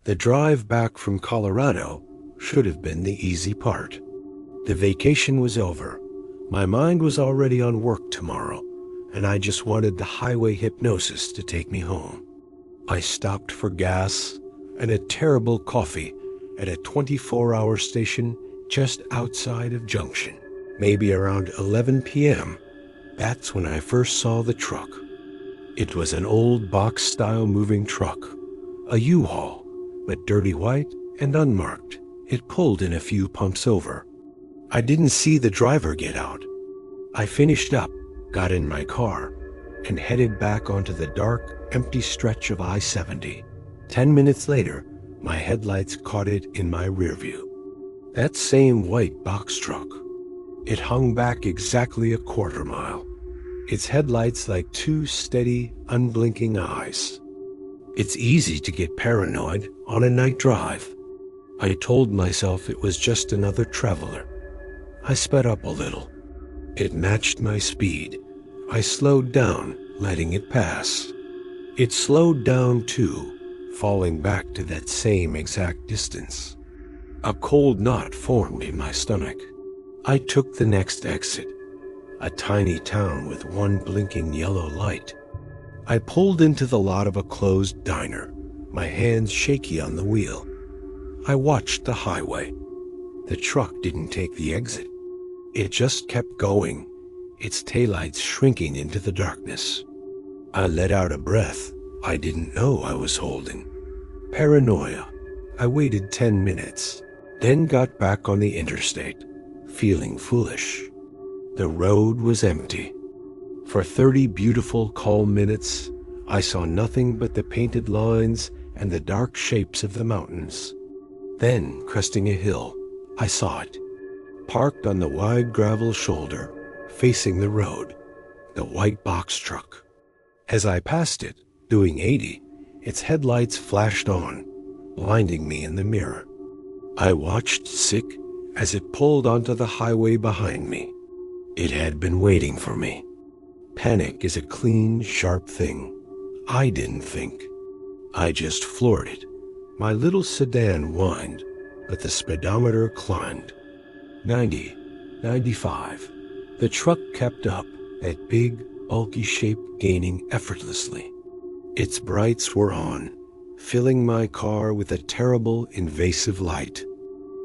The drive back from Colorado should have been the easy part. The vacation was over. My mind was already on work tomorrow, and I just wanted the highway hypnosis to take me home. I stopped for gas and a terrible coffee at a 24-hour station just outside of Junction. Maybe around 11 p.m., that's when I first saw the truck. It was an old box-style moving truck, a U-Haul, but dirty white and unmarked. It pulled in a few pumps over. I didn't see the driver get out. I finished up, got in my car, and headed back onto the dark, empty stretch of I-70. 10 minutes later, my headlights caught it in my rearview. That same white box truck. It hung back exactly a quarter mile, its headlights like two steady, unblinking eyes. It's easy to get paranoid on a night drive. I told myself it was just another traveler. I sped up a little. It matched my speed. I slowed down, letting it pass. It slowed down too, falling back to that same exact distance. A cold knot formed in my stomach. I took the next exit, a tiny town with one blinking yellow light. I pulled into the lot of a closed diner, my hands shaky on the wheel. I watched the highway. The truck didn't take the exit. It just kept going, its taillights shrinking into the darkness. I let out a breath I didn't know I was holding. Paranoia. I waited 10 minutes, then got back on the interstate, feeling foolish. The road was empty. For 30 beautiful, calm minutes, I saw nothing but the painted lines and the dark shapes of the mountains. Then, cresting a hill, I saw it, parked on the wide gravel shoulder, facing the road, the white box truck. As I passed it, doing 80, its headlights flashed on, blinding me in the mirror. I watched sick as it pulled onto the highway behind me. It had been waiting for me. Panic is a clean, sharp thing. I didn't think. I just floored it. My little sedan whined, but the speedometer climbed. 90, 95. The truck kept up, that big, bulky shape gaining effortlessly. Its brights were on, filling my car with a terrible, invasive light.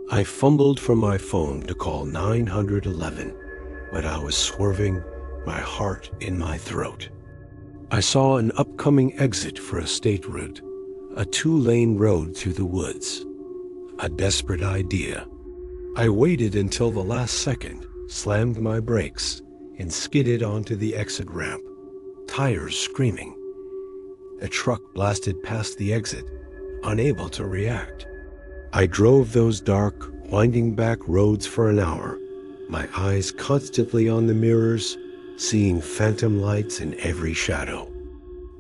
I fumbled for my phone to call 911, but I was swerving, my heart in my throat. I saw an upcoming exit for a state route, a 2-lane road through the woods. A desperate idea. I waited until the last second, slammed my brakes, and skidded onto the exit ramp, tires screaming. The truck blasted past the exit, unable to react. I drove those dark, winding back roads for an hour, my eyes constantly on the mirrors, seeing phantom lights in every shadow.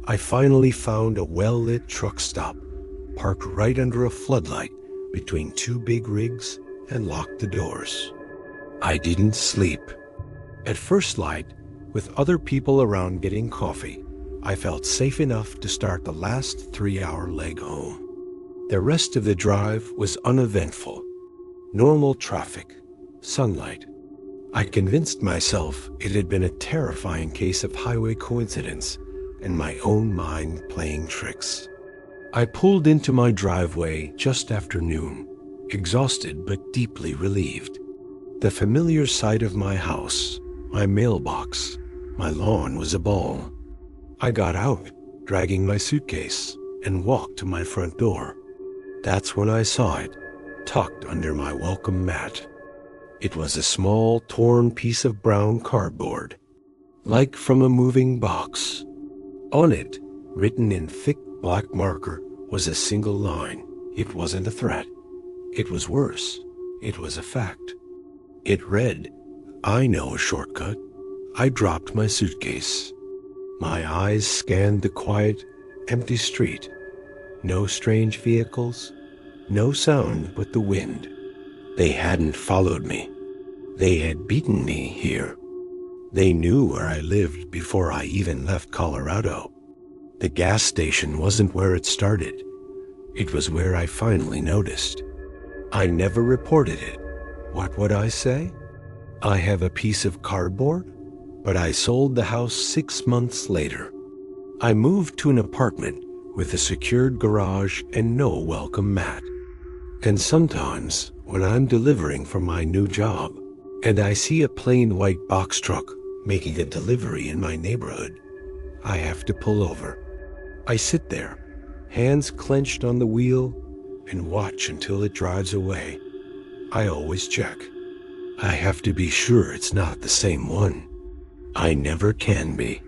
I finally found a well-lit truck stop, parked right under a floodlight between two big rigs, and locked the doors. I didn't sleep. At first light, with other people around getting coffee, I felt safe enough to start the last 3-hour leg home. The rest of the drive was uneventful. Normal traffic, sunlight. I convinced myself it had been a terrifying case of highway coincidence and my own mind playing tricks. I pulled into my driveway just after noon, exhausted but deeply relieved. The familiar sight of my house, my mailbox, my lawn was a ball. I got out, dragging my suitcase, and walked to my front door. That's when I saw it, tucked under my welcome mat. It was a small, torn piece of brown cardboard, like from a moving box. On it, written in thick black marker, was a single line. It wasn't a threat. It was worse. It was a fact. It read, "I know a shortcut." I dropped my suitcase. My eyes scanned the quiet, empty street. No strange vehicles, no sound but the wind. They hadn't followed me. They had beaten me here. They knew where I lived before I even left Colorado. The gas station wasn't where it started. It was where I finally noticed. I never reported it. What would I say? I have a piece of cardboard? But I sold the house 6 months later. I moved to an apartment with a secured garage and no welcome mat. And sometimes, when I'm delivering from my new job, and I see a plain white box truck making a delivery in my neighborhood, I have to pull over. I sit there, hands clenched on the wheel, and watch until it drives away. I always check. I have to be sure it's not the same one. I never can be.